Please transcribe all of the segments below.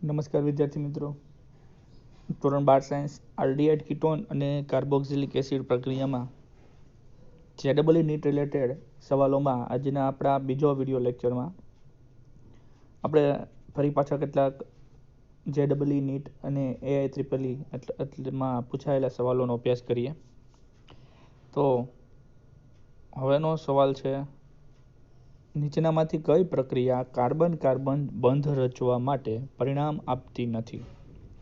નમસ્કાર વિદ્યાર્થી મિત્રો, ધોરણ 12 સાયન્સ આલ્ડીહાઇડ કીટોન અને કાર્બોક્સિલિક એસિડ પ્રક્રિયામાં જેડબલઈ નીટ રિલેટેડ સવાલોમાં આજના આપણા બીજો વિડીયો લેક્ચરમાં આપણે ફરી પાછા કેટલાક જેડબલઈ નીટ અને એઆઈ એટલેમાં પૂછાયેલા સવાલોનો અભ્યાસ કરીએ. તો હવેનો સવાલ છે, નીચેનામાંથી કઈ પ્રક્રિયા કાર્બન કાર્બન બંધ રચવા માટે પરિણામ આપતી નથી?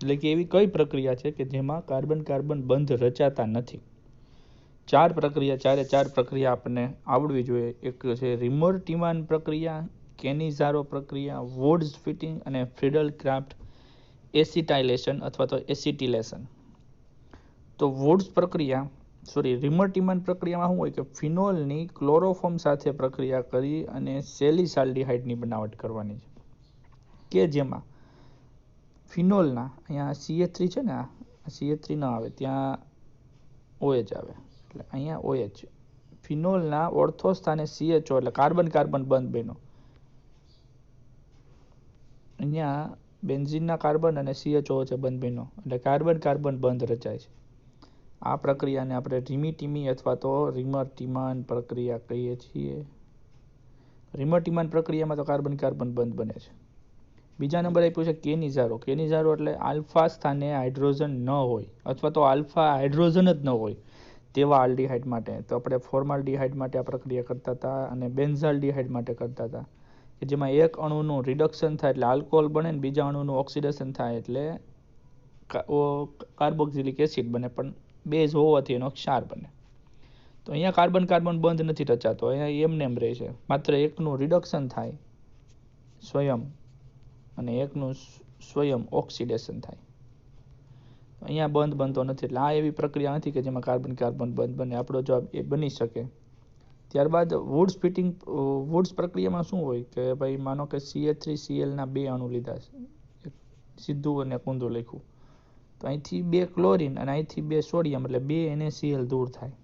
એટલે કે એવી કઈ પ્રક્રિયા છે કે જેમાં કાર્બન કાર્બન બંધ રચાતા નથી? ચાર પ્રક્રિયા આપણને આવડવી જોઈએ. એક છે રિમર ટીમાન પ્રક્રિયા, કેનિઝારો પ્રક્રિયા, વોર્ડ્સ ફિટિંગ અને ફ્રીડલ ક્રાફ્ટ એસિટાઇલેશન અથવા તો એસિટિલેશન. તો રિમર ટીમાન પ્રક્રિયામાં શું હોય કે ફિનોલની ક્લોરોફોર્મ સાથે પ્રક્રિયા કરી અને સેલિસાલ્ડિહાઇડની બનાવટ કરવાની છે, કે જેમાં ફિનોલના અહીંયા CH3 છે ને, આ CH3 ના આવે, ત્યાં OH આવે, એટલે અહીંયા OH ફિનોલના ઓર્થો સ્થાને CHO એટલે કાર્બન કાર્બન બંધ બન્યો. અહીંયા બેન્ઝીનના કાર્બન અને CHO છે બંધ બન્યો, એટલે કાર્બન કાર્બન બંધ રચાય છે. આ પ્રક્રિયાને આપણે રીમી ટીમી અથવા તો રિમર ટીમાન પ્રક્રિયા કહીએ છીએ. રિમર ટીમાન પ્રક્રિયામાં તો કાર્બન કાર્બન બંધ બને છે. બીજા નંબર આપ્યું છે કેનિઝારો. કેનિઝારો એટલે આલ્ફા સ્થાને હાઇડ્રોજન ન હોય અથવા તો આલ્ફા હાઇડ્રોજન જ ન હોય તેવા આલ્ડીહાઇડ માટે. તો આપણે ફોર્માલ્ડીહાઇડ માટે આ પ્રક્રિયા કરતા હતા અને બેન્ઝાલ્ડીહાઇડ માટે કરતા હતા, કે જેમાં એક અણુનું રિડક્શન થાય એટલે આલ્કોહોલ બને ને બીજા અણુનું ઓક્સિડેશન થાય એટલે કાર્બોક્સિલિક એસિડ બને, પણ બેઝ હોવાથી એનો ક્ષાર બને. તો અહીંયા કાર્બન કાર્બન બંધ નથી રચાતો, અહીંયા એમને એમ રહે છે. માત્ર એકનું રિડક્શન થાય સ્વયં અને એકનું સ્વયં ઓક્સિડેશન થાય. અહીંયા બંધ બનતો નથી, એટલે આ એવી પ્રક્રિયા નથી કે જેમાં કાર્બન કાર્બન બંધ બને. આપણો જવાબ એ બની શકે. ત્યારબાદ વુડ્સ પ્રક્રિયામાં શું હોય કે ભાઈ માનો કે CH3Cl ના બે અણુ લીધા છે, સીધું અને કુંદું લખ્યું, તો અહીંથી 2 ક્લોરીન અને અહીંથી 2 સોડિયમ એટલે 2 NaCl દૂર થાય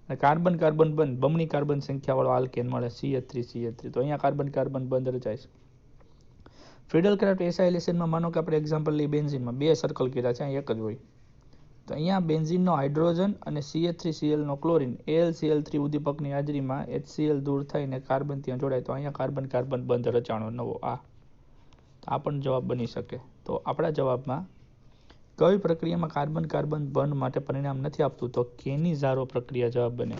અને કાર્બન કાર્બન બંધ બમણી કાર્બન સંખ્યાવાળો આલ્કેન મળે CH3. તો અહીંયા કાર્બન કાર્બન બંધ રચાય છે. ફ્રીડલ ક્રાફ્ટ એસાઇલેશનમાં માનો કે આપણે એક્ઝામ્પલ લઈએ, બેન્ઝીનમાં 2 સર્કલ કર્યા છે, અહીં એક જ હોય. તો અહીંયા બેન્ઝીનનો હાઇડ્રોજન અને CH3Cl નો ક્લોરીન AlCl3 ઉદ્દીપકની હાજરીમાં HCl દૂર થઈને કાર્બન ત્યાં જોડાય, તો અહીંયા કાર્બન કાર્બન બંધ રચાણો નવો આ પણ જવાબ બની શકે. તો આપણા જવાબમાં કઈ પ્રક્રિયામાં કાર્બન કાર્બન બંધ માટે પરિણામ નથી આપતું? તો કેનિઝારો પ્રક્રિયા જવાબ બને.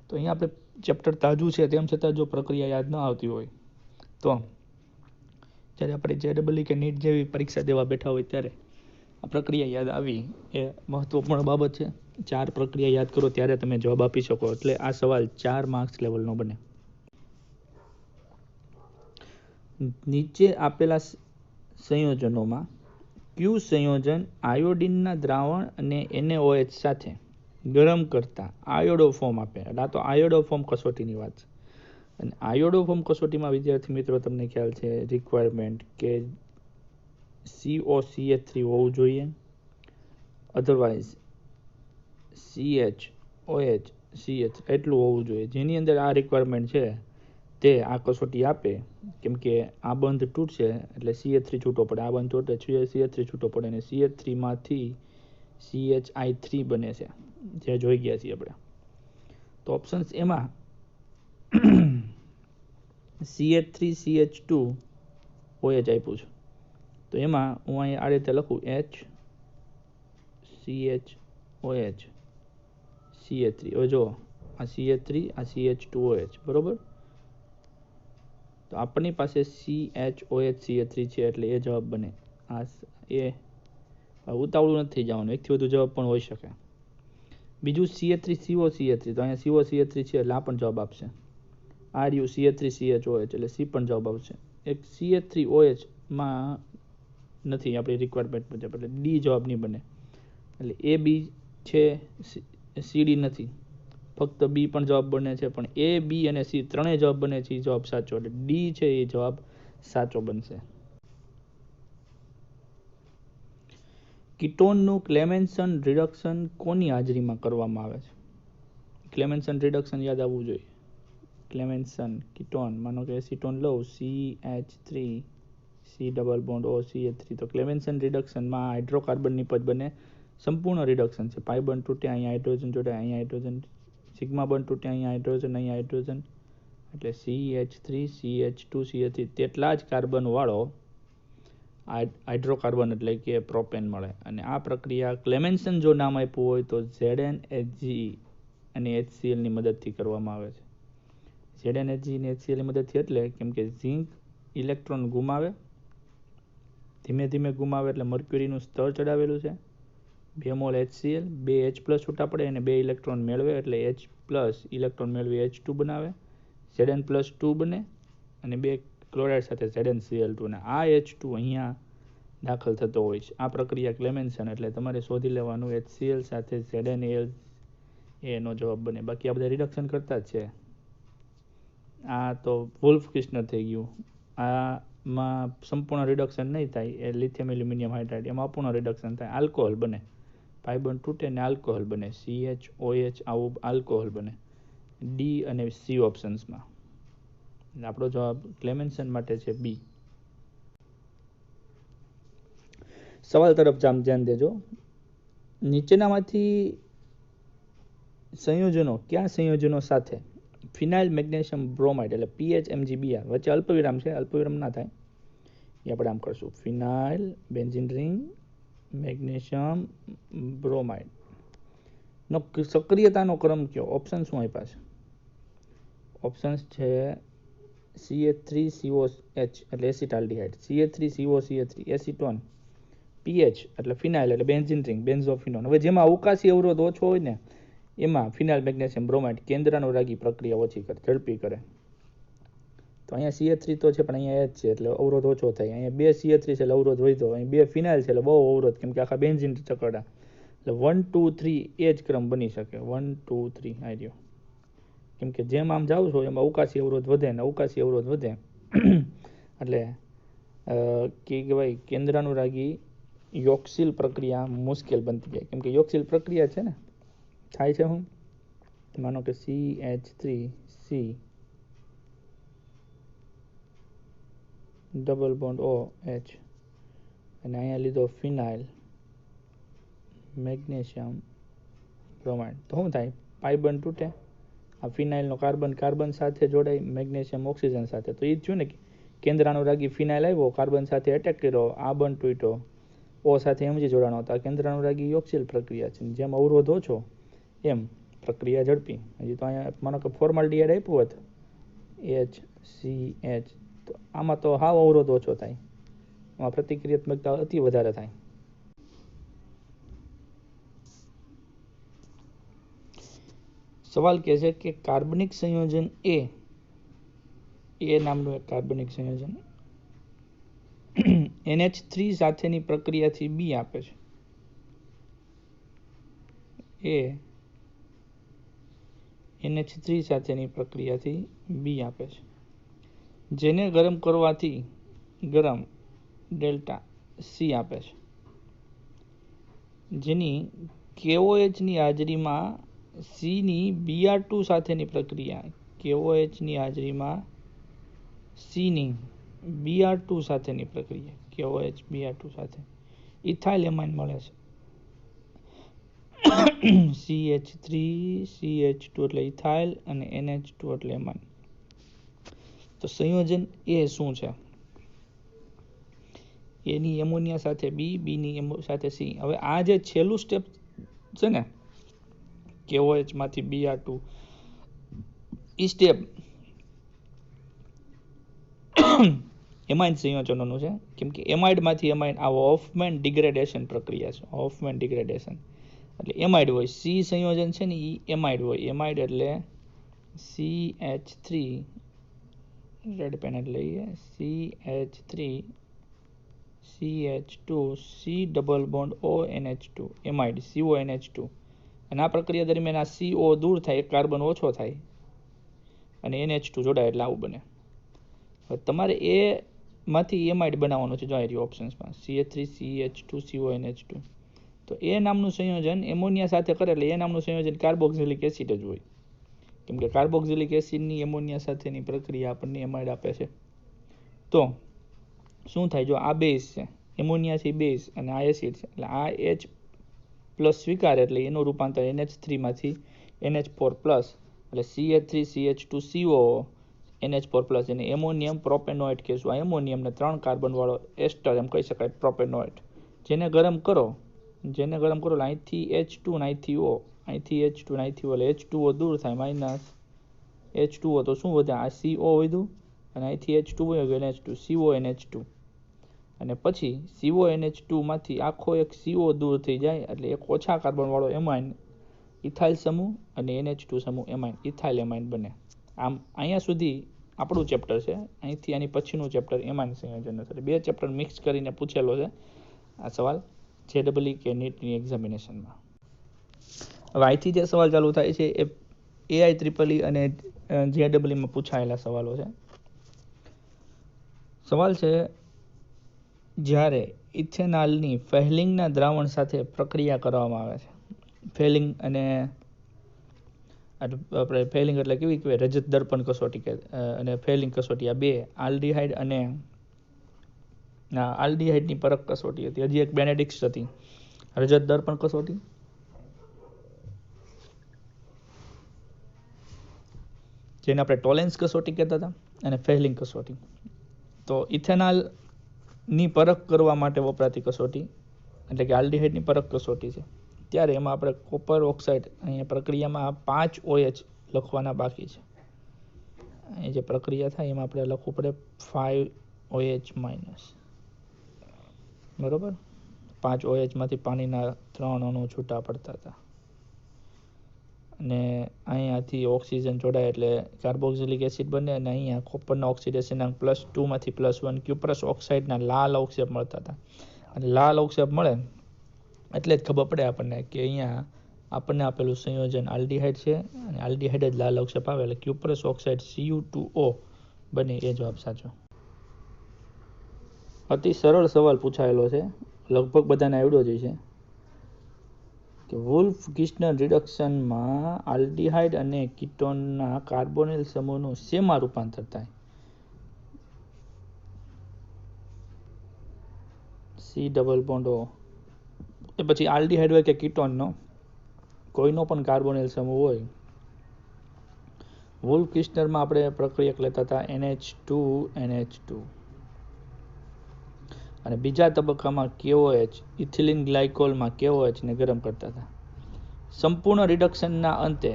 તો અહીંયા આપણે ચેપ્ટર તાજું છે તેમ છતાં જો પ્રક્રિયા યાદ ન આવતી હોય તો જ્યારે આપણે જેડબલઈ કે નીટ જેવી પરીક્ષા દેવા બેઠા હોય ત્યારે આ પ્રક્રિયા યાદ આવી એ મહત્વપૂર્ણ બાબત છે. 4 પ્રક્રિયા યાદ કરો ત્યારે તમે જવાબ આપી શકો, એટલે આ સવાલ 4 માર્ક્સ લેવલનો બને. નીચે આપેલા સંયોજનોમાં કયું સંયોજન આયોડિનના દ્રાવણ અને NaOH સાથે ગરમ કરતા આયોડો ફોર્મ આપે? એટલે આ તો આયોડો ફોર્મ કસોટીની વાત છે. અને આયોડો ફોર્મ કસોટીમાં વિદ્યાર્થી મિત્રો તમને ખ્યાલ છે રિક્વાયરમેન્ટ કે COCH3 હોવું જોઈએ, અધરવાઇઝ CHOH એટલું હોવું જોઈએ. જેની અંદર આ રિક્વાયરમેન્ટ છે તે આ કસોટી આપે, કેમ કે આ બંધ તૂટશે એટલે CH3 છૂટો પડે, આ બંધ તૂટે CH3 છૂટો પડે અને CH3 માંથી CHI3 બને છે, જે જોઈ ગયા છીએ આપણે. તો ઓપ્શન્સ એમાં CH3CH2OH આપ્યું છે, તો એમાં હું અહીં આ રીતે લખું HCHOH CH3. હવે જો આ CH3 આ CH2OH બરોબર, તો આપણી પાસે CHOH CH3 છે એટલે એ જવાબ બને. આ એ ઉતાવળું નથી જવાનું, એકથી વધુ જવાબ પણ હોઈ શકે. બીજું CH3CO CH3, તો અહીંયા CO CH3 છે એટલે આ પણ જવાબ આપશે. RU CH3CHOH એટલે C પણ જવાબ આવશે. એક CH3OH માં નથી આપણી રિક્વાયરમેન્ટ મુજબ, એટલે D જવાબ નહીં બને. એટલે AB છે, CD નથી, ફક્ત B પણ જવાબ બને છે, પણ A, B અને C ત્રણેય જવાબ બને છે, એ જવાબ સાચો, એટલે D છે એ જવાબ સાચો બનશે. કીટોનનું ક્લેમેન્સન રિડક્શન કોની હાજરીમાં કરવામાં આવે છે? ક્લેમેન્સન રિડક્શન યાદ આવવું જોઈએ. ક્લેમેન્સન કીટોન, માનો કે એસિટોન લઉં CH3 C double bond O CH3. તો ક્લેમેન્સન રિડક્શનમાં હાઇડ્રોકાર્બનની પદ બને સંપૂર્ણ રિડક્શન છે. પાઈ બંધ તૂટે, અહીંયા હાઇડ્રોજન જોડે, અહીંયા હાઇડ્રોજન, સિગ્મા બંધ તૂટે, અહીંયા હાઇડ્રોજન, અહીંયા હાઇડ્રોજન, એટલે CH3 CH2 CH3 તેટલા જ કાર્બન વાળો હાઇડ્રોકાર્બન એટલે કે પ્રોપેન મળે. અને આ પ્રક્રિયા ક્લેમેન્સન જો નામ આપ્યું હોય તો ZnHe અને HCl ની મદદથી કરવામાં આવે છે. ZnHe અને HCl ની મદદથી એટલે કેમ કે ઝિંક ઇલેક્ટ્રોન ગુમાવે, ધીમે ધીમે ગુમાવે, એટલે મર્ક્યુરીનું સ્તર ચડાવેલું છે. 2 મોલ HCl, 2 H+ છૂટા પડે અને 2 ઇલેક્ટ્રોન મેળવે, એટલે H+ ઇલેક્ટ્રોન મેળવી H2 બનાવે, Zn+2 બને અને 2 ક્લોરાઇડ સાથે ZnCl2, અને આ H2 અહીંયા દાખલ થતો હોય છે. આ પ્રક્રિયા ક્લેમેન્સન એટલે તમારે શોધી લેવાનું HCl સાથે ZnAl એનો જવાબ બને. બાકી આ બધા રિડક્શન કરતા જ છે. આ તો વુલ્ફ ક્રિસ્નર થઈ ગયું. આમાં સંપૂર્ણ રિડક્શન નહીં થાય, એ લિથિયમ એલ્યુમિનિયમ હાઇડ્રાઇડ, એમાં અપૂર્ણ રિડક્શન થાય, આલ્કોહોલ બને. પાઈ બંધ તૂટે ને આલ્કોહોલ બને, CHOH આવું આલ્કોહોલ બને. D અને C ઓપ્શન્સમાં. આપણો જવાબ ક્લેમેન્સન માટે છે B. સવાલ તરફ ધ્યાન દેજો. નીચેનામાંથી સંયોજનો કયા સંયોજનો સાથે ફિનાઇલ મેગ્નેશિયમ બ્રોમાઇડ એટલે PHMgBr વચ્ચે અલ્પવિરામ છે, અલ્પવિરામ ના થાય એ આપણે આમ કરશું. ફિનાઇલ બેન્ઝીન રિંગ મેગ્નેશિયમ બ્રોમાઇડ નો સક્રિયતાનો ક્રમ કયો? ઓપ્શન શું આપ્યા છે? ઓપ્શન્સ છે CH3COH એટલે એસિટાલ્ડિહાઇડ, CH3COCH3 એસિટોન, PH એટલે ફિનાઇલ એટલે બેન્ઝીન રિંગ બેન્ઝોફિનોન. હવે જેમાં અવકાશી અવરોધ ઓછો હોય ને એમાં ફિનાઇલ મેગ્નેશિયમ બ્રોમાઇડ કેન્દ્રાનુરાગી પ્રક્રિયા ઓછી કરે, ઝડપી કરે. તો અહીંયા CH3 તો છે પણ અહીંયા H છે એટલે અવરોધ ઓછો થાય. અહીંયા 2 CH3 છે એટલે અવરોધ વધ્યો, અહીં 2 ફિનાઇલ છે એટલે બહુ અવરોધ, કેમ કે આખા બેન્ઝીન ચકડા, એટલે 1 2 3 એ જ ક્રમ બની શકે. 1 2 3 આ રહ્યો, કેમ કે જેમ આમ જાવ છો એમાં અવકાશી અવરોધ વધે ને અવકાશી અવરોધ વધે એટલે કે કહેવાય કેન્દ્રાનુરાગી યોક્સિલ પ્રક્રિયા મુશ્કેલ બનતી જાય. કેમ કે યોક્સિલ પ્રક્રિયા છે ને થાય છે હું માનો કે CH3C ડબલ બોન્ડ OH અને અહીંયા લીધો ફિનાઇલ મેગ્નેશિયમ બ્રોમાઇડ, તો શું થાય? પાઈ બંધ તૂટે, આ ફિનાઇલનો કાર્બન સાથે જોડાય, મેગ્નેશિયમ ઓક્સિજન સાથે, તો એ જ થયું ને કેન્દ્રાનુરાગી ફિનાઇલ આવ્યો, કાર્બન સાથે એટેક કર્યો, આ બંધ તૂટ્યો, O સાથે Mg જોડાણો, તો આ કેન્દ્રાનુરાગી યોક્સિલ પ્રક્રિયા છે. જેમ અવરોધ ઓછો એમ પ્રક્રિયા ઝડપી. હજી તો અહીંયા માનો કે ફોર્માલ્ડિહાઇડ આપ્યું હોત HCH, તો આમાં તો હાવ અવરોધ ઓછો થાય, આમાં પ્રતિક્રિયાત્મકતા અતિ વધારે થાય. સવાલ કહે છે કે કાર્બનિક સંયોજન એ નામનું એક કાર્બનિક સંયોજન NH3 સાથેની પ્રક્રિયાથી B આપે છે. એ NH3 સાથેની પ્રક્રિયાથી B આપે છે, જેને ગરમ કરવાથી ગરમ ડેલ્ટા C આપે છે, જેની KOH ની હાજરીમાં C ની Br2 સાથેની પ્રક્રિયા, KOH ની હાજરીમાં C ની Br2 સાથેની પ્રક્રિયા, KOH Br2 સાથે ઇથાઇલ એમાઇન મળે છે. CH3 CH2 એટલે ઇથાઇલ અને NH2 એટલે એમાઇન. તો સંયોજન એ શું છે? A ની એમોનિયા સાથે B, B ની સાથે C. હવે આ જે છેલ્લું સ્ટેપ છે ને KOH માંથી Br2, એ સ્ટેપ એમાઇન સંયોજનોનું છે, કેમ કે એમાઇડ માંથી એમાઇન આ હોફમેન ડિગ્રેડેશન પ્રક્રિયા છે. હોફમેન ડિગ્રેડેશન એટલે એમાઇડ હોય, C સંયોજન છે ને એ એમાઇડ હોય. એમાઇડ એટલે CH3 રેડ પેન એટલે CH3 CH2 C double bond ONH2 amide CONH2. અને આ પ્રક્રિયા દરમિયાન આ CO દૂર થાય, એક કાર્બન ઓછો થાય અને NH2 જોડાય એટલે આવું બને. હવે તમારે એ માંથી એમાઇડ બનાવવાનું છે. જો આ ઓપ્શન્સમાં CH3 CH2 CONH2, તો એ નામનું સંયોજન એમોનિયા સાથે કરે એટલે એ નામનું સંયોજન કાર્બોક્સિલિક એસિડ જ હોય, કેમ કે કાર્બોક્સિલિક એસિડની એમોનિયા સાથેની પ્રક્રિયા આપણને એમાઇડ આપે છે. તો શું થાય, જો આ બેઝ છે, એમોનિયા છે બેઝ અને આ એસિડ છે, એટલે આ H પ્લસ સ્વીકારે એટલે એનું રૂપાંતર NH3 માંથી NH4 પ્લસ એટલે CH3CH2CO NH4 પ્લસ, એને એમોનિયમ પ્રોપેનોઇડ કહેશું. આ એમોનિયમને 3 કાર્બન વાળો એસ્ટર એમ કહી શકાય, પ્રોપેનોઇડ. જેને ગરમ કરો એટલે અહીંથી H2 ને અહીંથી O, અહીંથી H2 ને અહીંથી O એટલે H2O દૂર થાય, માઇનસ H2O તો શું વધે, આ CO વધ્યું અને અહીંથી H2 વયો ગયો NH2, CONH2 અને પછી CONH2 માંથી આખો એક CO દૂર થઈ જાય એટલે એક ઓછા કાર્બન વાળો એમાઇન ઇથાઇલ સમૂહ અને NH2 સમૂહ એમાઇન ઇથાઇલ એમાઇન બને. આમ અહીંયા સુધી આપણું ચેપ્ટર છે. અહીંથી આની પછીનું ચેપ્ટર એમાઇન સંયોજન છે. 2 ચેપ્ટર મિક્સ કરીને પૂછેલો છે આ સવાલ JEE કે નીટની એક્ઝામિનેશનમાં. હવે અહીંથી જે સવાલ ચાલુ થાય છે એ AIEEE અને JEE માં પૂછાયેલા સવાલો છે. સવાલ છે, જ્યારે ઇથેનોલની ફેલિંગના દ્રાવણ સાથે પ્રક્રિયા કરવામાં આવે છે. ફેલિંગ અને આપણે ફેલિંગ એટલે કેવી કહેવાય, રજત દર્પણ કસોટી અને ફેલિંગ કસોટી, આ બે આલ્ડીહાઇડ અને આલ્ડીહાઇડની પરખ કસોટી હતી. હજી એક બેનેડિક્સ હતી, રજત દર્પણ કસોટી, જેને આપણે ટોલેન્સ કસોટી કહેતા હતા, અને ફેલિંગ કસોટી. તો ઇથેનોલની પરખ કરવા માટે વપરાતી કસોટી એટલે કે આલ્ડીહાઇડની પરખ કસોટી છે. ત્યારે એમાં આપણે કોપર ઓક્સાઇડ અહીંયા પ્રક્રિયામાં 5 OH લખવાના બાકી છે. અહીં જે પ્રક્રિયા થાય એમાં આપણે લખવું પડે 5 OH માઇનસ, બરોબર. 5 OH માંથી પાણીના 3 અણુ છૂટા પડતા હતા અને અહીંયાથી ઓક્સિજન જોડાય એટલે કાર્બોક્સિલિક એસિડ બને અને અહીંયા કોપરના ઓક્સિડેશન +2 માંથી +1 ક્યુપ્રસ ઓક્સાઇડના લાલ અવક્ષેપ મળતા હતા. અને લાલ અવક્ષેપ મળે એટલે જ ખબર પડે આપણને કે અહીંયા આપણને આપેલું સંયોજન આલ્ડીહાઇડ છે અને આલ્ડીહાઇડ જ લાલ અવક્ષેપ આવે એટલે ક્યુપ્રસ ઓક્સાઇડ Cu2O બને, એ જવાબ સાચો. અતિ સરળ સવાલ પૂછાયેલો છે, લગભગ બધાને આવડ્યો જ છે કે વુલ્ફ-કિર્ચનર રિડક્શનમાં આલ્ડીહાઇડ અને કીટોનના કાર્બોનિલ સમૂહનું શેમાં રૂપાંતર થાય? C=O. એ પછી આલ્ડીહાઇડ હોય કે કીટોનનો કોઈનો પણ કાર્બોનિલ સમૂહ હોય, વુલ્ફ-કિર્ચનરમાં આપણે પ્રક્રિયક લેતા હતા NH2NH2 અને બીજા તબક્કામાં KOH ઇથિલિન ગ્લાયકોલમાં KOH ને ગરમ કરતા હતા. સંપૂર્ણ રિડક્શનના અંતે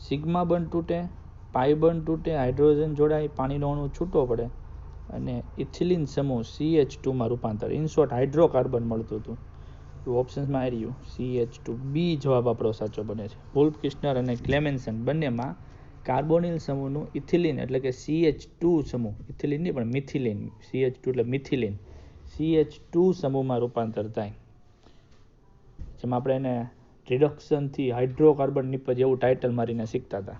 સિગ્મા બંધ તૂટે, પાઈ બંધ તૂટે, હાઇડ્રોજન જોડાય, પાણીનો અણુ છૂટો પડે અને ઇથિલિન સમૂહ CH2 માં રૂપાંતર, ઇન શોર્ટ હાઇડ્રોકાર્બન મળતું હતું. ઓપ્શન્સમાં આવી રહ્યું CH2. બી જવાબ આપણો સાચો બને છે. વુલ્ફ-કિર્ચનર અને ક્લેમેન્સન બંનેમાં કાર્બોનિલ સમૂહનું ઇથિલિન એટલે કે CH2 સમૂહ, ઇથિલિન નહીં પણ મિથિલિન, CH2 એટલે મિથિલિન, CH2 સમૂહમાં રૂપાંતર થાય. જેમાં આપણે એને રિડક્શનથી હાઇડ્રોકાર્બન નિપજ એવું ટાઇટલ મારીને શીખતા હતા.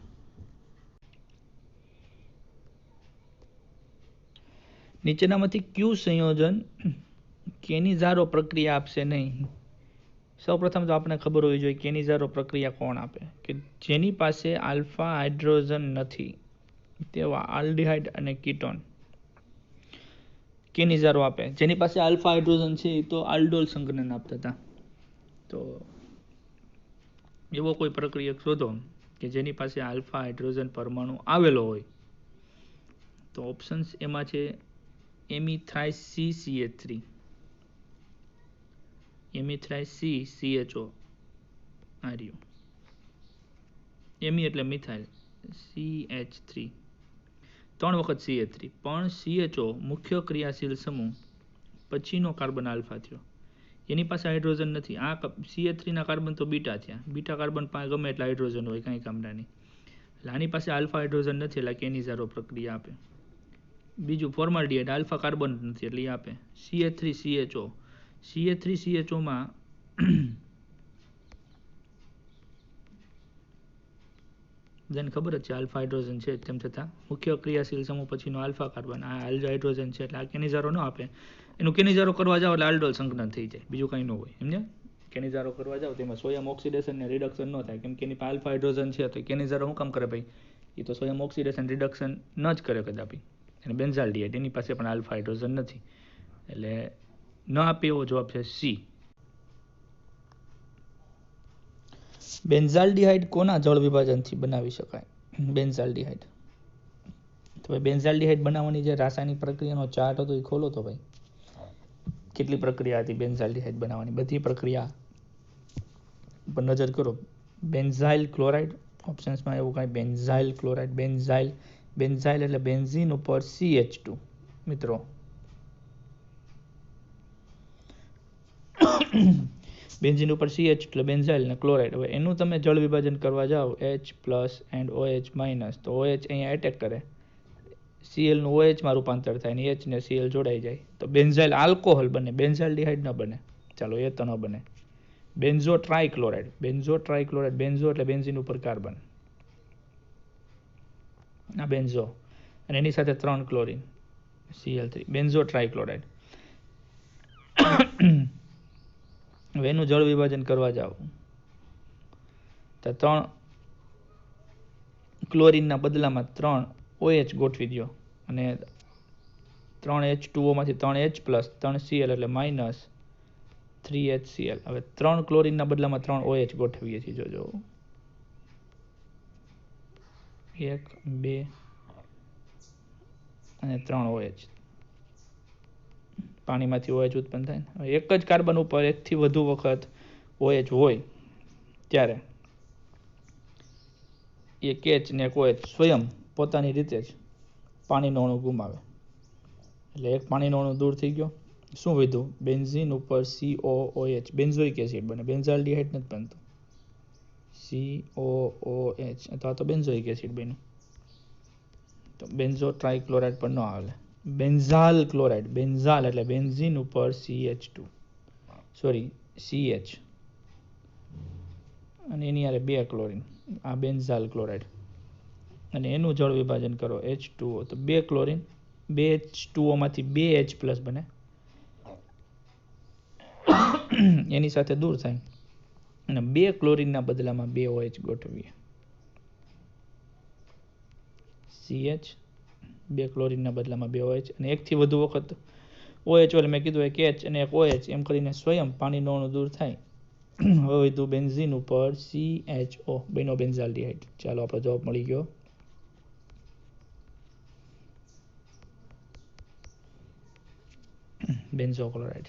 નીચેનામાંથી કયું સંયોજન કેનિઝારો પ્રક્રિયા આપશે નહીં? સૌપ્રથમ તો આપણે ખબર હોવી જોઈએ કેનિઝારો પ્રક્રિયા કોણ આપે, કે જેની પાસે આલ્ફા હાઇડ્રોજન નથી તેવા આલ્ડીહાઇડ અને કીટોન કેનિઝારો આપે. જેની પાસે આલ્ફા હાઇડ્રોજન છે એ તો આલ્ડોલ સંઘનન આપતા હતા. તો એવો કોઈ પ્રક્રિયક શોધો કે જેની પાસે આલ્ફા હાઇડ્રોજન પરમાણુ આવેલો હોય. તો ઓપ્શન્સ એમાં છે એમિથ્રાઇસ-CCH3, એમિથ્રાઇસ-CCHO, આર્યું એમી એટલે મિથાઇલ, CH3 3 વખત CH3 પણ CHO મુખ્ય ક્રિયાશીલ સમૂહ પછીનો કાર્બન આલ્ફા થયો, એની પાસે હાઇડ્રોજન નથી. આ CH3 ના કાર્બન તો બીટા થયા, બીટા કાર્બન પાસે ગમે એટલા હાઇડ્રોજન હોય, કાંઈ કામના નહીં. એટલે આની પાસે આલ્ફા હાઇડ્રોજન નથી એટલે કેનિઝારો પ્રક્રિયા આપે. બીજું ફોર્માલ્ડિહાઇડ, આલ્ફા કાર્બન નથી એટલે એ આપે. CH3CHO, CH3CHOમાં જેને ખબર જ છે આલ્ફા હાઇડ્રોજન છે, તેમ છતાં મુખ્ય ક્રિયાશીલ સમૂહ પછીનો આલ્ફા કાર્બન, આ હાઇડ્રોજન છે એટલે આ કેનિઝારો ન આપે. એનું કેનિઝારો કરવા જાવ એટલે આલ્ડોલ સંઘનન થઈ જાય, બીજું કંઈ ન હોય. સમજ્યા? કેનિઝારો કરવા જાવ તેમાં સોડિયમ ઓક્સિડેશન ને રિડક્શન ન થાય, કેમ કે એની પાસે આલ્ફા હાઇડ્રોજન છે. તો કેનિઝારો શું કામ કરે ભાઈ? એ તો સોડિયમ ઓક્સિડેશન રિડક્શન ન જ કરે કદાપી. અને બેન્ઝાલ્ડિહાઇડ એની પાસે પણ આલ્ફા હાઇડ્રોજન નથી, એટલે ન આપે એવો જવાબ છે સી. બેન્ઝાલ્ડિહાઇડ કોના જળ વિભાજનથી બનાવી શકાય? બેન્ઝાલ્ડિહાઇડ તો ભાઈ બેન્ઝાલ્ડિહાઇડ બનાવવાની જે રાસાયણિક પ્રક્રિયાનો ચાર્ટ હતો એ ખોલો તો ભાઈ, કેટલી પ્રક્રિયા હતી બેન્ઝાલ્ડિહાઇડ બનાવવાની, બધી પ્રક્રિયા પર નજર કરો. બેન્ઝાઇલ ક્લોરાઇડ, ઓપ્શન્સમાં એવું કાંઈ બેન્ઝાઇલ ક્લોરાઇડ, બેન્ઝાઇલ એટલે બેન્ઝીન ઉપર CH2 મિત્રો. બેન્ઝીન ઉપર CH એટલે બેન્ઝાઇલ ને ક્લોરાઇડ. હવે એનું તમે જળ વિભાજન કરવા જાઓ H+ એન્ડ OH-, તો OH અહીંયા એટેક કરે, Cl નું OH માં રૂપાંતર થાય ને H ને Cl જોડાઈ જાય તો બેન્ઝાઇલ આલ્કોહોલ બને, બેન્ઝાલ્ડિહાઇડ ન બને. ચાલો એ તો ન બને. બેન્ઝો ટ્રાઇક્લોરાઇડ, બેન્ઝો એટલે બેન્ઝીન ઉપર કાર્બન, આ બેન્ઝો, અને એની સાથે 3 ક્લોરીન Cl3, બેન્ઝો ટ્રાઇક્લોરાઇડ. હવે એનું જળ વિભાજન કરવા જાઓ તો 3 ક્લોરીનના બદલામાં 3 OH ગોઠવી દો અને 3 H2O માંથી 3 H+, 3 Cl એટલે -3HCl. હવે 3 ક્લોરીનના બદલામાં 3 OH ગોઠવીએ છીએ, જોજો 1 2 અને 3 OH, પાણીમાંથી OH ઉત્પન્ન થાય ને. એક જ કાર્બન ઉપર એકથી વધુ વખત OH હોય ત્યારે એક H ને એક OH સ્વયં પોતાની રીતે જ પાણીનો અણુ ગુમાવે, એટલે એક પાણીનો અણુ દૂર થઈ ગયો. શું વધ્યું? બેન્ઝીન ઉપર COOH, બેન્ઝોઇક એસિડ બને, બેન્ઝાલ્ડિહાઇડ નથી બનતું, COOH અથવા તો બેન્ઝોઇક એસિડ બન્યું. તો બેન્ઝો ટ્રાઇક્લોરાઇડ પણ ન આવે. બેન્ઝાલ ક્લોરાઇડ, બેન્ઝાલ એટલે બેન્ઝીન ઉપર CH2 CH અને એની હારે 2 ક્લોરીન, આ બેન્ઝાલ ક્લોરાઇડ, અને એનું જળ વિભાજન કરો H2O તો 2 ક્લોરીન, 2 H2O માંથી 2 H+ બને, એની સાથે દૂર થાય અને 2 ક્લોરીનના બદલામાં 2 OH ગોઠવીએ, CH, 2 ક્લોરીનના બદલામાં 2 OH, અને એકથી વધુ વખત OH એટલે મેં કીધું એક H અને એક OH એમ કરીને સ્વયં પાણીનો અણુ દૂર થાય. હવે વધુ બેન્ઝીન ઉપર CHO બન્યો બેન્ઝાલ્ડિહાઇડ. ચાલો આપણો જવાબ મળી ગયો. બેન્ઝો ક્લોરાઇડ.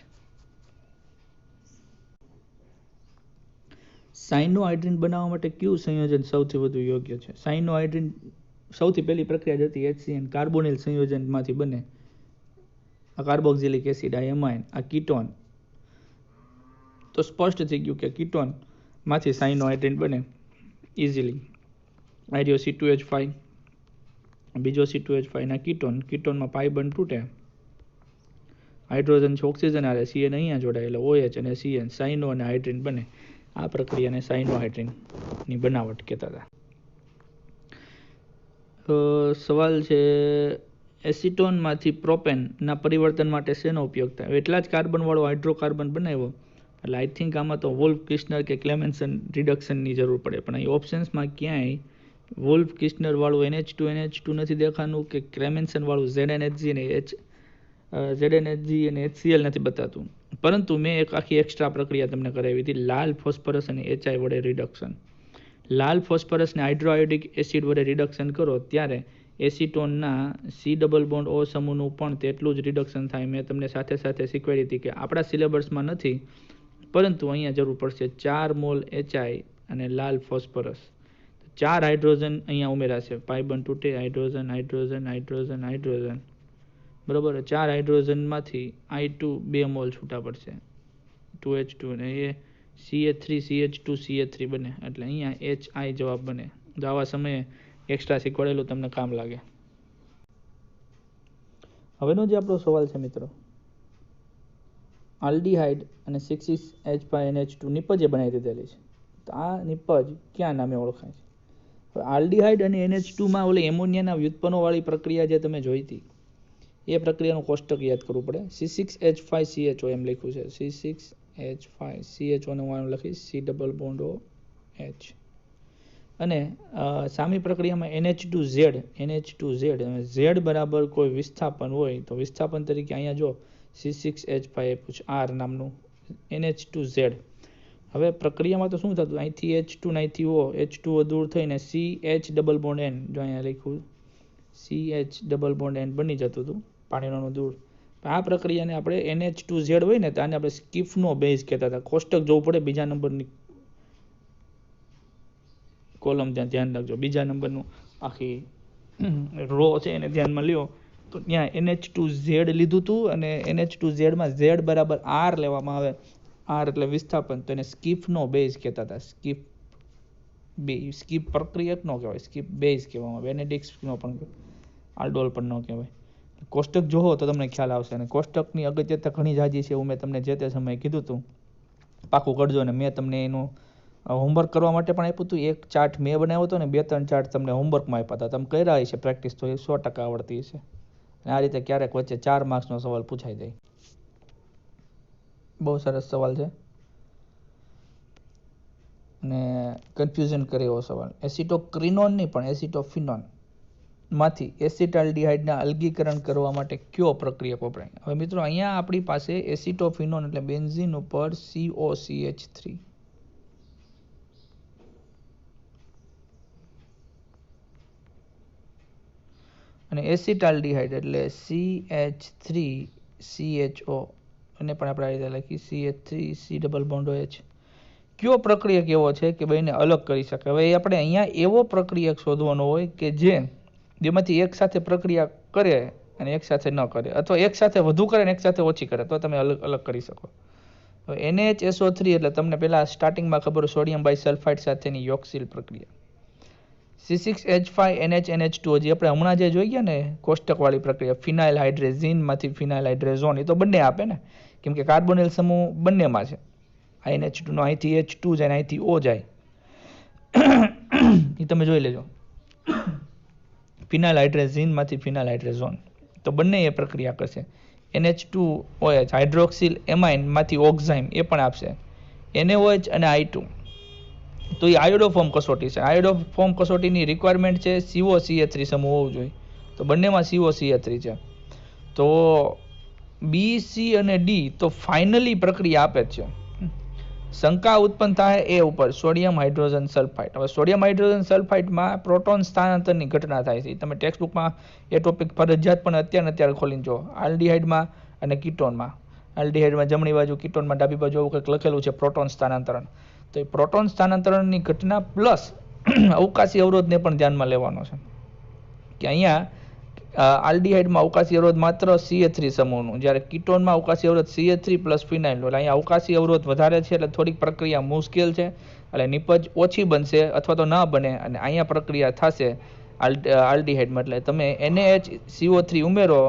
સાયનોહાઇડ્રિન બનાવવા માટે કયું સંયોજન સૌથી વધુ યોગ્ય છે? સાયનોહાઇડ્રિન સૌથી પહેલી પ્રક્રિયા જતી HCN કાર્બોનિલ સંયોજનમાંથી બને. આ કાર્બોક્સિલિક એસિડ, આ એમાઇન, આ કીટોન, તો સ્પષ્ટ થઈ ગયું કે કીટોન માંથી સાયનોહાઇડ્રિન બને ઇઝીલી. આર્યો C2H5, બીજો C2H5 ના કીટોનમાં પાઈ બંધ તૂટે, હાઇડ્રોજન છે ઓક્સિજન આરે, CN અહીંયા જોડાય એટલે OH અને CN, સાયનો અને હાઇડ્રિન બને. આ પ્રક્રિયાને સાયનોહાઇડ્રિનની બનાવટ કહેતા હતા. સવાલ છે એસિટોનમાંથી પ્રોપેનના પરિવર્તન માટે શેનો ઉપયોગ થાય? એટલા જ કાર્બનવાળો હાઇડ્રોકાર્બન બનાવ્યો એટલે આઈ થિંક આમાં તો વોલ્ફ કિસ્નર કે ક્લેમેન્સન રિડક્શનની જરૂર પડે, પણ અહીં ઓપ્શન્સમાં ક્યાંય વોલ્ફ કિસ્નર વાળું NH2 નથી દેખાનું કે ક્લેમેન્સન વાળું ZNHG અને HCl નથી બતાતું. પરંતુ મેં એક આખી એક્સ્ટ્રા પ્રક્રિયા તમને કરાવી હતી, લાલ ફોસ્ફરસ અને HI વડે રિડક્શન. લાલ ફોસ્ફરસને હાઇડ્રોઆયોડિક એસિડ વડે રિડક્શન કરો ત્યારે એસિટોનના C+O સમૂહનું પણ તેટલું જ રિડક્શન થાય. મેં તમને સાથે સાથે શીખવાડી હતી કે આપણા સિલેબસમાં નથી, પરંતુ અહીંયા જરૂર પડશે 4 મોલ HI અને લાલ ફોસ્ફરસ, 4 હાઇડ્રોજન અહીંયા ઉમેરાશે, પાઈ બંધ તૂટે, હાઇડ્રોજન હાઇડ્રોજન હાઇડ્રોજન હાઇડ્રોજન, બરાબર. 4 હાઇડ્રોજનમાંથી I2 2 મોલ છૂટા પડશે, 2H2 અને એ CH3CH2CH3 બને, એટલે અહીંયા HI જવાબ બને. તો આવા સમયે એક્સ્ટ્રા શીખવાડેલું તમને કામ લાગે. હવેનો જે આપણો સવાલ છે મિત્રો, આલ્ડીહાઇડ અને 6,6H5NH2 નિપજે બનાવી દીધેલી છે, તો આ નિપજ ક્યાં નામે ઓળખાય છે? હવે આલ્ડીહાઇડ અને NH2 માં ઓલી એમોનિયાના વ્યુત્પન્નોવાળી પ્રક્રિયા જે તમે જોઈ હતી, એ પ્રક્રિયાનું કોષ્ટક યાદ કરવું પડે. C6H5CHO એમ લખ્યું છે, C6H5CHO ને હું લખીશ COOH. અને સામી પ્રક્રિયામાં NH2Z Z બરાબર કોઈ વિસ્થાપન હોય તો વિસ્થાપન તરીકે અહીંયા જો C6H5 આપ્યું છે R નામનું NH2Z. હવે પ્રક્રિયામાં તો શું થતું, અહીંથી H2 ને અહીંથી O, H2O દૂર થઈને CH ડબલ બોન્ડ N, જો અહીંયા લખ્યું CH ડબલ બોન્ડ N બની જતું હતું પાણીનું દૂર. આ પ્રક્રિયાને આપણે NH2Z હોય ને તો આને આપણે સ્કીફનો બેઝ કહેતા હતા. કોષ્ટક જોવું પડે, બીજા નંબરની કોલમ ત્યાં ધ્યાન રાખજો, બીજા નંબરનું આખી રો છે એને ધ્યાનમાં લ્યો તો ત્યાં NH2Z લીધું હતું અને NH2Z માં Z બરાબર R લેવામાં આવે. R એટલે વિસ્થાપન, તો એને સ્કીફનો બેઝ કહેતા હતા. સ્કીફ પ્રક્રિયક નો કહેવાય, સ્કીફ બેઝ કહેવામાં આવે. બેનેડિક્ટનો પણ આલ્ડોલ પણ ન કહેવાય. કોષ્ટક જોવો તો તમને ખ્યાલ આવશે. અને કોષ્ટકની અગત્યતા ઘણી જાજી છે એવું મેં તમને જે તે સમયે કીધું હતું. પાકું કરજો. અને મેં તમને એનું હોમવર્ક કરવા માટે પણ આપ્યું હતું. એક ચાર્ટ મેં બનાવ્યો હતો ને 2-3 ચાર્ટ તમને હોમવર્કમાં આપ્યા હતા. તમે કર્યા હશે પ્રેક્ટિસ, તો એ 100% આવડતી હશે. અને આ રીતે ક્યારેક વચ્ચે 4 માર્ક્સનો સવાલ પૂછાઈ જાય. બહુ સરસ સવાલ છે અને કન્ફ્યુઝન કરે એવો સવાલ. એસિટોક્રિનોન નહીં પણ એસિટોફિનોન માંથી એસિટાલ્ડિહાઇડના અલગીકરણ કરવા માટે કયો પ્રક્રિયક વપરાય? હવે મિત્રો અહીંયા આપણી પાસે એસિટોફિનોન એટલે બેન્ઝીન ઉપર COCH3, અને એસિટાલ્ડિહાઇડ એટલે CH3CHO, અને પણ આપણે આ રીતે લખી CH3C ડબલ બોન્ડ OH. કયો પ્રક્રિયક એવો છે કે બેને અલગ કરી શકે? હવે આપણે અહીંયા એવો પ્રક્રિયક શોધવાનો હોય કે જેમાંથી એક સાથે પ્રક્રિયા કરે અને એક સાથે ન કરે, અથવા એક સાથે વધુ કરે અને એક સાથે ઓછી કરે, તો તમે અલગ કરી શકો. હવે NHSO3 એટલે તમને પહેલા સ્ટાર્ટિંગમાં ખબર સોડિયમ બાયસલ્ફાઇડ સાથેની યોક્સિલ પ્રક્રિયા. C6H5NH2, જે આપણે હમણાં જે જોઈ ગયા ને કોષ્ટકવાળી પ્રક્રિયા, ફિનાઇલ હાઇડ્રેઝિનમાંથી ફિનાઇલ હાઇડ્રેઝોન, એ તો બંને આપે ને, કેમ કે કાર્બોનિલ સમૂહ બંનેમાં છે. NH2 નો અહીંથી H2 જાય, અહીંથી O જાય, એ તમે જોઈ લેજો. ફિનાઇલ હાઇડ્રેઝિનમાંથી ફિનાઇલ હાઇડ્રેઝોન, તો બંને એ પ્રક્રિયા કરશે. NH2OH હાઇડ્રોક્સિલ એમાઇનમાંથી ઓક્ઝાઇમ, એ પણ આપશે. NaOH અને I2, તો એ આયોડોફોર્મ કસોટી છે. આયોડોફોર્મ કસોટીની રિક્વાયરમેન્ટ છે COCH3 સમૂહ હોવું જોઈએ, તો બંનેમાં COCH3 છે. તો B, C અને D તો ફાઇનલી પ્રક્રિયા આપે જ છે. શંકા ઉત્પન્ન થાય એ ઉપર સોડિયમ હાઇડ્રોજન સલ્ફાઇડ. હવે સોડિયમ હાઇડ્રોજન સલ્ફાઇડમાં પ્રોટોન સ્થાનાંતરની ઘટના થાય છે. તમે ટેક્સ્ટ બુકમાં એ ટોપિક ફરજિયાત પણ અત્યારે ખોલીને જો. આલ્ડિહાઇડમાં અને કીટોનમાં, આલ્ડિહાઇડમાં જમણી બાજુ, કીટોનમાં ડાબી બાજુ એવું કંઈક લખેલું છે, પ્રોટોન સ્થાનાંતરણ. તો એ પ્રોટોન સ્થાનાંતરણની ઘટના પ્લસ અવકાશી અવરોધને પણ ધ્યાનમાં લેવાનો છે. કે અહીંયા આલ્ડિહાઇડમાં અવકાશી અવરોધ માત્ર CH3 સમૂહનું, જ્યારે કીટોનમાં અવકાશી અવરોધ CH3 પ્લસ ફિનાઇલ. એટલે અહીંયા અવકાશી અવરોધ વધારે છે એટલે થોડીક પ્રક્રિયા મુશ્કેલ છે, એટલે નિપજ ઓછી બનશે અથવા તો ના બને, અને અહીંયા પ્રક્રિયા થશે આલ્ડિહાઇડમાં. એટલે તમે NaHCO3 ઉમેરો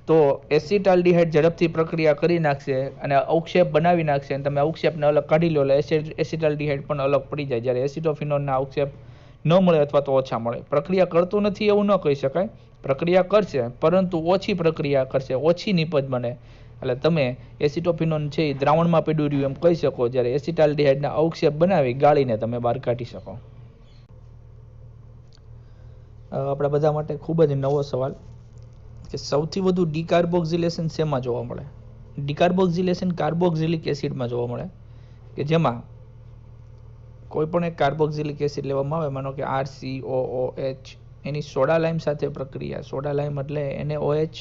તો એસિટાલ્ડિહાઇડ ઝડપથી પ્રક્રિયા કરી નાખશે અને અવક્ષેપ બનાવી નાખશે, અને તમે અવક્ષેપને અલગ કાઢી લો એટલે એસિટાલ્ડિહાઇડ પણ અલગ પડી જાય, જ્યારે એસિટોફિનોનના અવક્ષેપ ન મળે અથવા તો ઓછા મળે. પ્રક્રિયા કરતું નથી એવું ન કહી શકાય, પ્રક્રિયા કરશે પરંતુ ઓછી પ્રક્રિયા કરશે, ઓછી નિપજ બને. એટલે તમે એસિટોફિનોન છે એ દ્રાવણમાં પડ્યું રહ્યું એમ કહી શકો, જ્યારે એસિટાલ્ડિહાઇડના અવક્ષેપ બનાવી ગાળીને તમે બહાર કાઢી શકો. આપણા બધા માટે ખૂબ જ નવો સવાલ કે સૌથી વધુ ડીકાર્બોક્સિલેશન શેમાં જોવા મળે? ડીકાર્બોક્સિલેશન કાર્બોક્સિલિક એસિડમાં જોવા મળે, કે જેમાં કોઈ પણ એક કાર્બોક્સિલિક એસિડ લેવામાં આવે, માનો કે RCOOH, એની સોડા લાઇમ સાથે પ્રક્રિયા, સોડા લાઇમ એટલે NaOH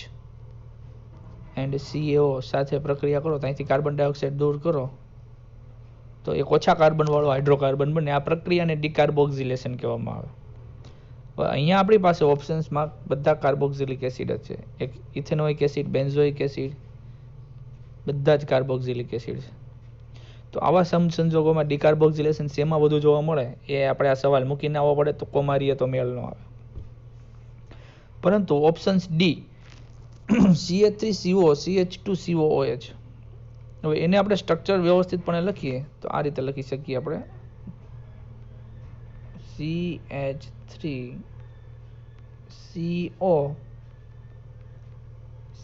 એન્ડ CaO સાથે પ્રક્રિયા કરો, ત્યાંથી કાર્બન ડાયોક્સાઇડ દૂર કરો તો એક ઓછા કાર્બનવાળો હાઇડ્રોકાર્બન બને. આ પ્રક્રિયાને ડીકાર્બોક્સિલેશન કહેવામાં આવે. અહીંયા આપણી પાસે ઓપ્શન્સમાં બધા કાર્બોક્સિલિક એસિડ જ છે. એક ઇથેનોઇક એસિડ, બેન્ઝોઇક એસિડ, બધા જ કાર્બોક્સિલિક એસિડ છે. તો આવા સંજોગોમાં ડીકાર્બોક્સિલેશન શેમાં વધુ જોવા મળે એ આપણે આ સવાલ મૂકીને આવવો પડે તો કોમારીએ તો મેળ ન આવે. પરંતુ ઓપ્શન્સ ડી CH3CO, CH2COOH, હવે એને આપણે સ્ટ્રક્ચર વ્યવસ્થિતપણે લખીએ તો આ રીતે લખી શકીએ આપણે CH3CO,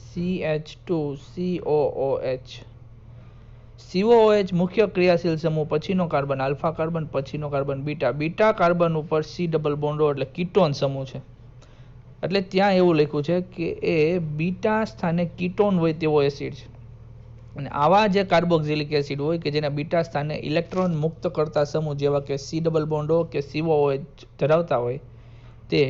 CH2COOH. COOH મુખ્ય ક્રિયાશીલ સમૂહ પછીનો કાર્બન આલ્ફા કાર્બન, પછીનો કાર્બન બીટા. બીટા કાર્બન ઉપર C ડબલ બોન્ડો એટલે કીટોન સમૂહ છે. એટલે ત્યાં એવું લખ્યું છે કે એ બીટા સ્થાને કીટોન હોય તેવો એસિડ છે. અને આવા જે કાર્બોક્સિલિક એસિડ હોય કે જેના બીટા સ્થાને ઇલેક્ટ્રોન મુક્ત કરતા સમૂહ જેવા કે C ડબલ બોન્ડો કે COOH ધરાવતા હોય તે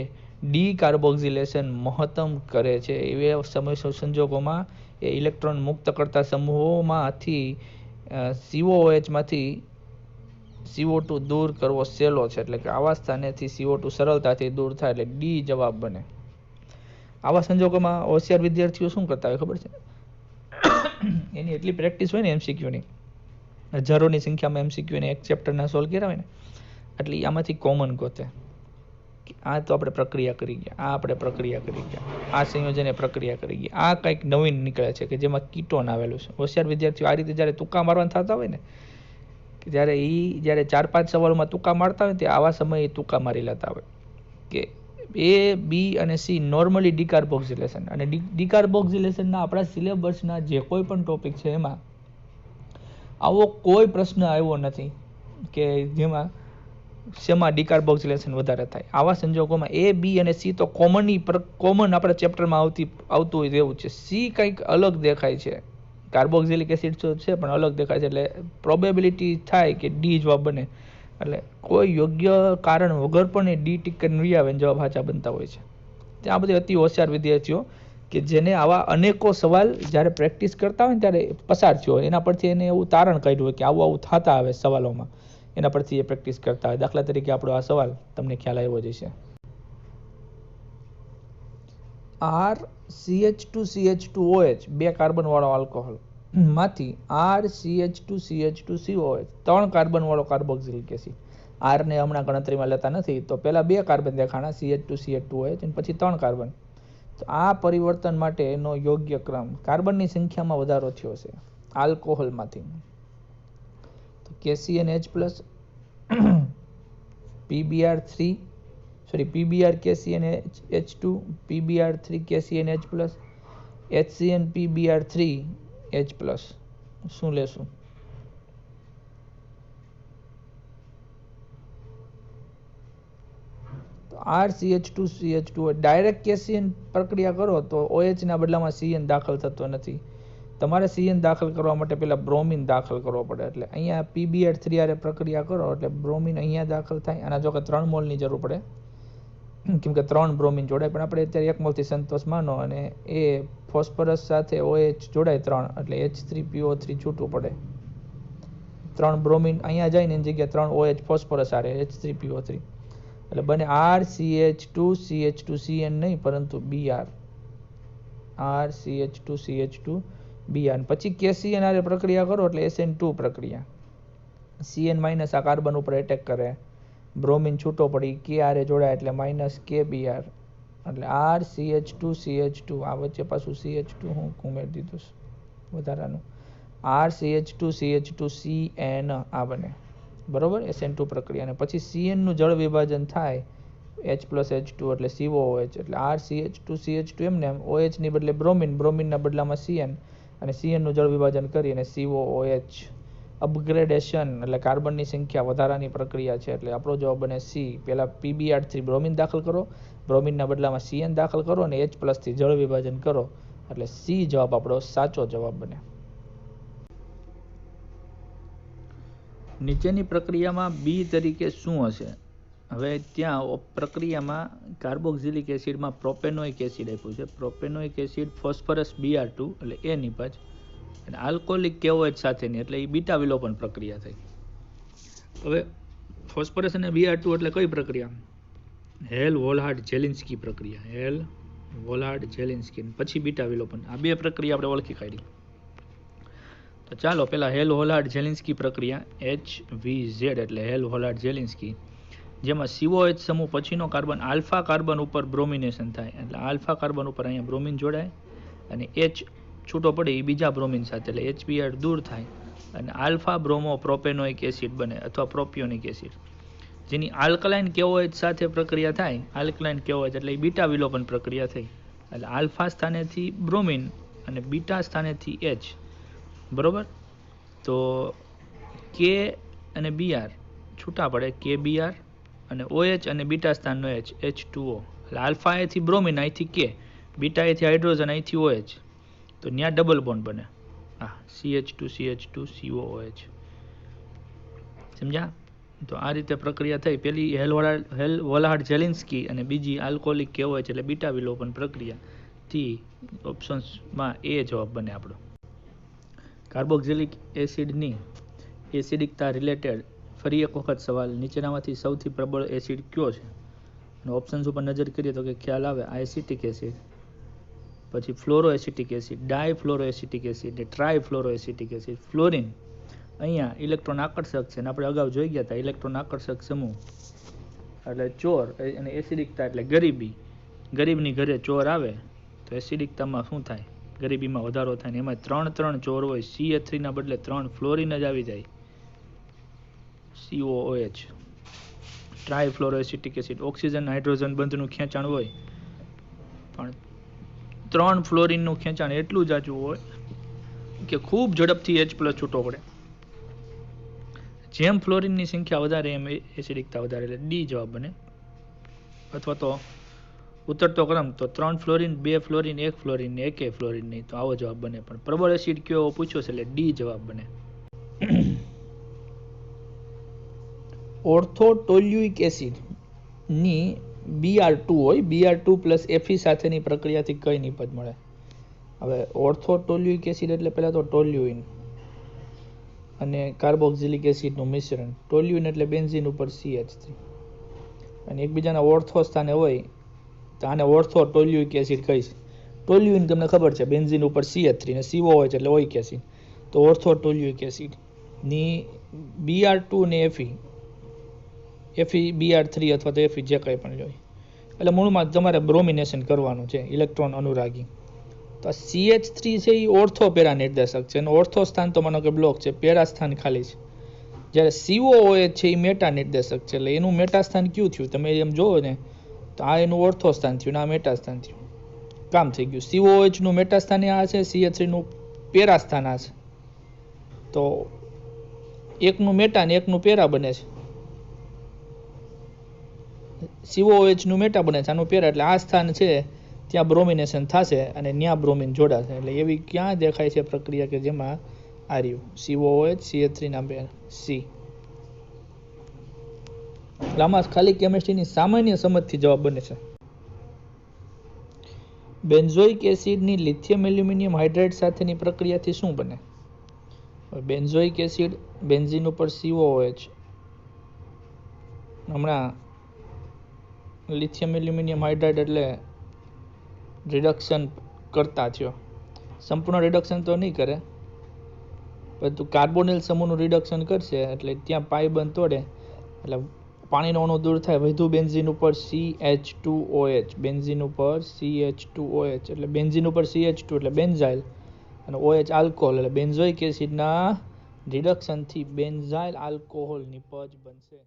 ડીકાર્બોક્સિલેશન મહત્તમ કરે છે. એવા સમય સંજોગોમાં એ ઇલેક્ટ્રોન મુક્ત કરતા સમૂહોમાંથી COOH માંથી CO2 દૂર કરવો સહેલો છે. એટલે કે આવા સ્થાનેથી CO2 સરળતાથી દૂર થાય એટલે ડી જવાબ બને. આવા સંજોગોમાં હોશિયાર વિદ્યાર્થીઓ શું કરતા હોય ખબર છે? એની એટલી પ્રેક્ટિસ હોય ને MCQની, હજારોની સંખ્યામાં MCQને એક ચેપ્ટરના સોલ્વ કર્યા હોય ને, એટલે આમાંથી કોમન ગોતે. આ તો આપણે પ્રક્રિયા કરી ગયા, આ આપણે પ્રક્રિયા કરી ગયા, આ સંયોજને પ્રક્રિયા કરી ગયા, આ કંઈક નવીન નીકળે છે કે જેમાં કીટોન આવેલું છે. હોશિયાર વિદ્યાર્થીઓ આ રીતે જ્યારે તુક્કા મારવાના થતા હોય ને, કે જ્યારે 4-5 સવાલોમાં તુક્કા મારતા હોય તે આવા સમયે તુક્કા મારી લેતા હોય કે A, B અને C નોર્મલી ડીકાર્બોક્સિલેશન. અને ડીકાર્બોક્સિલેશનના આપણા સિલેબસના જે કોઈ પણ ટોપિક છે એમાં આવો કોઈ પ્રશ્ન આવ્યો નથી કે જેમાં શેમાં ડીકાર્બોક્સિલેશન વધારે થાય. આવા સંજોગોમાં A, B અને C તો કોમન આપણા ચેપ્ટરમાં આવતું હોય તેવું છે. C કંઈક અલગ દેખાય છે, કાર્બોક્સિલિક એસિડ તો છે પણ અલગ દેખાય છે, એટલે પ્રોબેબિલિટી થાય કે ડી જવાબ બને. એટલે કોઈ યોગ્ય કારણ વગર પણ એ ડી ટીક નહીં આવે ને જવાબ સાચા બનતા હોય છે. ત્યાં બધી અતિ હોશિયાર વિદ્યાર્થીઓ કે જેને આવા અનેકો સવાલ જ્યારે પ્રેક્ટિસ કરતા હોય ને ત્યારે પસાર થયો હોય, એના પરથી એને એવું તારણ કાઢ્યું હોય કે આવું થતા આવે સવાલોમાં, એના પરથી એ પ્રેક્ટિસ કરતા હોય. દાખલા તરીકે આપણો આ સવાલ તમને ખ્યાલ આવ્યો જ છે. RCH2CH2OH 2 કાર્બન વાળો આલ્કોહોલ માંથી RCH2CH2COH 3 કાર્બન વાળો કાર્બોક્સિલિક એસિડ. R ને હમણાં ગણતરીમાં લેતા નથી, તો પહેલા 2 કાર્બન દેખાણા CH2CH2OH અને પછી 3 કાર્બન. તો આ પરિવર્તન માટેનો યોગ્ય ક્રમ, કાર્બનની સંખ્યામાં વધારો થયો છે આલ્કોહોલમાંથી, તો KCNH+, PBr KCNH2, PBr3 KCNH+, HCN PBr3H+. શું લેશું? RCH2CH2 ડાયરેક્ટ KCN પ્રક્રિયા કરો તો OH ના બદલામાં CN દાખલ થતો નથી. તમારે CN દાખલ કરવા માટે પહેલા બ્રોમિન દાખલ કરવો પડે. એટલે અહીંયા PBr3 આરે પ્રક્રિયા કરો એટલે બ્રોમિન અહીંયા દાખલ થાય. આના જો કે 3 મોલની જરૂર પડે કેમ કે 3 બ્રોમિન જોડાય, પણ આપણે અત્યારે 1 મોલથી સંતોષ માનો અને એ ફોસ્ફરસ સાથે OH જોડાય 3 એટલે H3PO3 છૂટું પડે. 3 બ્રોમિન અહીંયા જાય ને એની જગ્યાએ 3 OH ફોસ્ફરસ આરે H3PO3 એટલે બને RCH2CH2CN નહીં પરંતુ Br, RCH2CH2Br. પછી KCN આરે પ્રક્રિયા કરો એટલે SN2 પ્રક્રિયા. CN માઇનસ આ કાર્બન ઉપર એટેક કરે, બ્રોમિન છૂટો પડી, K આરે જોડાય એટલે માઇનસ KBr એટલે RCH2CH2. આ વચ્ચે પાછું CH2 હું ઉમેરી દીધું વધારાનું, RCH2CH2CN આ બને બરોબર, SN2 પ્રક્રિયા. અને પછી CN નું જળ વિભાજન થાય H+H2 એટલે COOH એટલે RCH2CH2 એમને OH ની બદલે બ્રોમિન, બ્રોમિનના બદલામાં CN અને CN નું જળ વિભાજન કરી અને COOH. અપગ્રેડેશન એટલે કાર્બનની સંખ્યા વધારાની પ્રક્રિયા છે એટલે આપણો જવાબ બને C. પહેલા PBr3 બ્રોમિન દાખલ કરો, બ્રોમિનના બદલામાં CN દાખલ કરો અને H+ થી જળ વિભાજન કરો એટલે C જવાબ આપણો સાચો જવાબ બને. નીચેની પ્રક્રિયામાં બી તરીકે શું હશે? હવે ત્યાં પ્રક્રિયામાં કાર્બોક્સિલિક એસિડમાં પ્રોપેનોઇક એસિડ આપ્યું છે. પ્રોપેનોઇક એસિડ ફોસ્ફરસ Br2 એટલે એ નિપજ અને આલ્કોહોલિક KOH સાથેની એટલે એ બીટા વિલોપન પ્રક્રિયા થઈ. હવે ફોસ્ફરસ અને Br2 એટલે કઈ પ્રક્રિયા? હેલ-વોલહાર્ડ-જેલિન્સ્કી પ્રક્રિયા. હેલ-વોલહાર્ડ-જેલિન્સ્કી પછી બીટા વિલોપન. આ બે પ્રક્રિયા આપણે ઓળખી કાઢી. તો ચાલો પહેલા હેલ-વોલહાર્ડ-જેલિન્સ્કી પ્રક્રિયા HVZ એટલે હેલ-વોલહાર્ડ-જેલિન્સ્કી, જેમાં COH સમૂહ પછીનો કાર્બન આલ્ફા કાર્બન ઉપર બ્રોમિનેશન થાય એટલે આલ્ફા કાર્બન ઉપર અહીંયા બ્રોમિન જોડાય અને H છૂટો પડે એ બીજા બ્રોમિન સાથે એટલે HBr દૂર થાય અને આલ્ફા બ્રોમો પ્રોપેનોઇક એસિડ બને અથવા પ્રોપિયોનિક એસિડ, જેની આલ્કલાઇન KOH સાથે પ્રક્રિયા થાય. આલ્કલાઇન KOH એટલે એ બીટા વિલોપન પ્રક્રિયા થઈ એટલે આલ્ફા સ્થાનેથી બ્રોમિન અને બીટા સ્થાનેથી H બરોબર. તો કે અને બીઆર છૂટા પડે, કે બીઆર અને OH અને બીટા સ્થાનનો H, H2O. એટલે આલ્ફા અહીંથી બ્રોમિન, અહીંથી કે, બીટા અહીંથી હાઇડ્રોજન, અહીંથી OH, તો ત્યાં ડબલ બોન્ડ બને. હા, CH2CH2COOH. સમજ્યા? તો આ રીતે પ્રક્રિયા થઈ. પેલી હેલવોલાહાર્ડ-જેલિન્સ્કી અને બીજી આલ્કોહોલિક KOH એટલે બીટા વિલોપન પ્રક્રિયાથી ઓપ્શન્સમાં એ જવાબ બને આપણો. કાર્બોક્સિલિક એસિડની એસિડિકતા રિલેટેડ ફરી એક વખત સવાલ, નીચેનામાંથી સૌથી પ્રબળ એસિડ કયો છે? અને ઓપ્શન્સ ઉપર નજર કરીએ તો કે ખ્યાલ આવે, એસિટિક એસિડ, પછી ફ્લોરોએસિટિક એસિડ, ડાયફ્લોરોએસિટિક એસિડ, ટ્રાયફ્લોરોએસિટિક એસિડ. ફ્લોરિન અહીંયા ઇલેક્ટ્રોન આકર્ષક છે અને આપણે અગાઉ જોઈ ગયા હતા ઇલેક્ટ્રોન આકર્ષક સમૂહ એટલે ચોર, અને એસિડિકતા એટલે ગરીબી. ગરીબની ઘરે ચોર આવે તો એસિડિકતામાં શું થાય? ગરીબીમાં વધારો થાય ને એમાં 3 ચોર હોય, CH3 ના બદલે 3 ફ્લોરિન જ આવી જાય, COOH. ટ્રાયફ્લોરોએસિટિક એસિડ ઓક્સિજન હાઇડ્રોજન બંધનું ખેંચાણ હોય પણ 3 ફ્લોરિનનું ખેંચાણ એટલું જાજુ હોય કે ખૂબ ઝડપથી H+ છૂટો પડે. જેમ ફ્લોરિનની સંખ્યા વધારે એમ એસિડિકતા વધારે, એટલે ડી જવાબ બને. અથવા તો ઉતરતો ક્રમ તો 3 ફ્લોરિન, 2 ફ્લોરિન, 1 ફ્લોરિન ને 1 ફ્લોરિન નહીં, તો આવો જવાબ બને. પણ પ્રબળ એસિડ કયો પૂછ્યો છે એટલે ડી જવાબ બને. ઓર્થોટોલ્યુઇક એસિડ ની Br2 હોય, Br2 + Fe સાથેની પ્રક્રિયાથી કઈ નિપજ મળે? હવે ઓર્થોટોલ્યુઇક એસિડ એટલે પહેલા તો ટોલ્યુઇન અને કાર્બોક્સિલિક એસિડનું મિશ્રણ. ટોલ્યુઇન એટલે બેન્ઝીન ઉપર CH3 અને એકબીજાના ઓર્થો સ્થાને હોય તો આને ઓર્થોટોલ્યુઇક એસિડ કહીશ. ટોલ્યુઇન તમને ખબર છે, બેન્ઝીન ઉપર CH3 ને COOH એટલે ઓઇક એસિડ, તો ઓર્થોટોલ્યુઇક એસિડ ની Br2 ને Fe Br3 અથવા તો Fe જે કંઈ પણ જોઈએ, એટલે મૂળમાં તમારે બ્રોમિનેશન કરવાનું છે, ઇલેક્ટ્રોન અનુરાગી. તો CH3 છે એ ઓર્થો પેરા નિર્દેશક છે અને ઓર્થો સ્થાન તો માનો કે બ્લોક છે, પેરા સ્થાન ખાલી છે. જ્યારે COOH છે એ મેટા નિર્દેશક છે, એટલે એનું મેટા સ્થાન કયું થયું? તમે એમ જોવો ને તો આ એનું ઓર્થો સ્થાન થયું ને આ મેટા સ્થાન થયું, કામ થઈ ગયું. COOH નું મેટા સ્થાન આ છે, CH3 નું પેરા સ્થાન આ છે, તો એકનું મેટા ને એકનું પેરા બને છે. COOH નું મેટા બને છે, આનું પેરા, એટલે આ સ્થાન છે ત્યાં બ્રોમિનેશન થશે અને ત્યાં બ્રોમિન જોડાશે. એટલે એવી ક્યાં દેખાય છે પ્રક્રિયા કે જેમાં આ રહ્યું COOH CH3 ના બે C. આમાં ખાલી કેમિસ્ટ્રીની સામાન્ય સમજથી જવાબ બને છે. બેન્ઝોઇક એસિડની લિથિયમ એલ્યુમિનિયમ હાઇડ્રેટ સાથેની પ્રક્રિયાથી શું બને? બેન્ઝોઇક એસિડ, બેન્ઝીન ઉપર COOH, હમણાં લિથિયમ એલ્યુમિનિયમ હાઇડ્રેટ એટલે રિડક્શન કરતા થયો. સંપૂર્ણ રિડક્શન તો નહીં કરે, પરંતુ કાર્બોનિલ સમૂહનું રિડક્શન કરશે એટલે ત્યાં પાઈ બંધ તોડે એટલે પાણીનો અણુ દૂર થાય. વધુ બેન્ઝીન ઉપર CH2OH, બેન્ઝીન ઉપર CH2OH એટલે બેન્ઝીન ઉપર CH2 એટલે બેન્ઝાઇલ અને OH આલ્કોહોલ, એટલે બેન્ઝોઇક એસિડના રિડક્શનથી બેન્ઝાઇલ આલ્કોહોલ નિપજ બનશે.